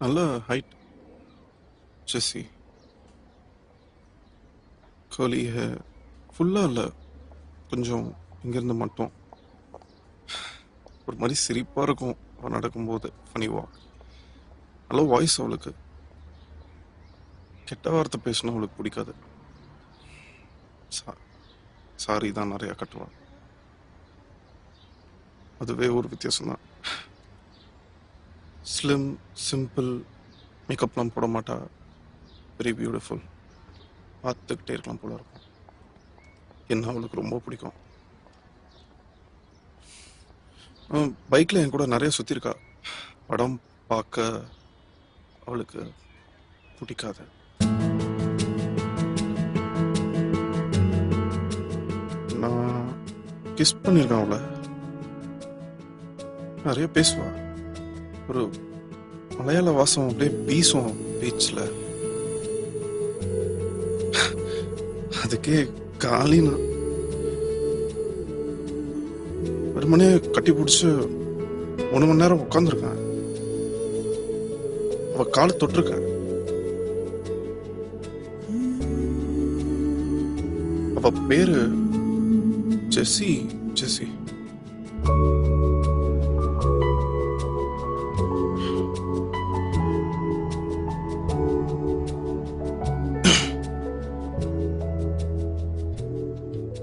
நல்ல ஹைட் ஜெஸ்ஸி. Curly hair. ஃபுல்லாக இல்லை, கொஞ்சம் இங்கேருந்து மட்டும். ஒரு மாதிரி சிரிப்பாக இருக்கும் அவள் நடக்கும்போது. Funny walk. நல்ல வாய்ஸ் அவளுக்கு. கெட்ட வார்த்தை பேசினா அவளுக்கு பிடிக்காது. சாரி தான் நிறையா கட்டுவாள். அதுவே ஒரு வித்தியாசம் தான். ஸ்லிம், சிம்பிள், மேக்கப்லாம் போட மாட்டா. Very beautiful. பார்த்துக்கிட்டே இருக்கலாம் போல இருக்கும். என்ன அவளுக்கு ரொம்ப பிடிக்கும். பைக்கில் என் கூட நிறைய சுற்றிருக்கா. படம் பார்க்க அவளுக்கு பிடிக்காது. நான் கிஸ் பண்ணியிருக்கேன் அவளை. நிறைய பேசுவா. ஒரு மலையாள வாசம் அப்படியே வீசும் பீச்சில். அதுக்கே காலினா ஒரு மணி கட்டி பிடிச்சி 1 மணி நேரம் உட்காந்துருக்கேன். அவ காலை தொட்டிருக்கேன். அவ பேரு ஜெஸ்ஸி. ஜெஸ்ஸி.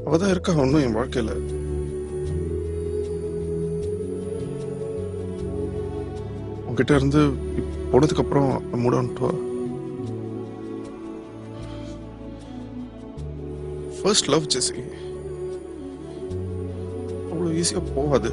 அவதான் இருக்கா ஒன்றும் என் வாழ்க்கையில. உங்ககிட்ட இருந்து போனதுக்கு அப்புறம் மூட வந்துட்டுவா. ஃபர்ஸ்ட் லவ் ஜெஸ்ஸி. அவ்வளோ ஈஸியாக போகாது.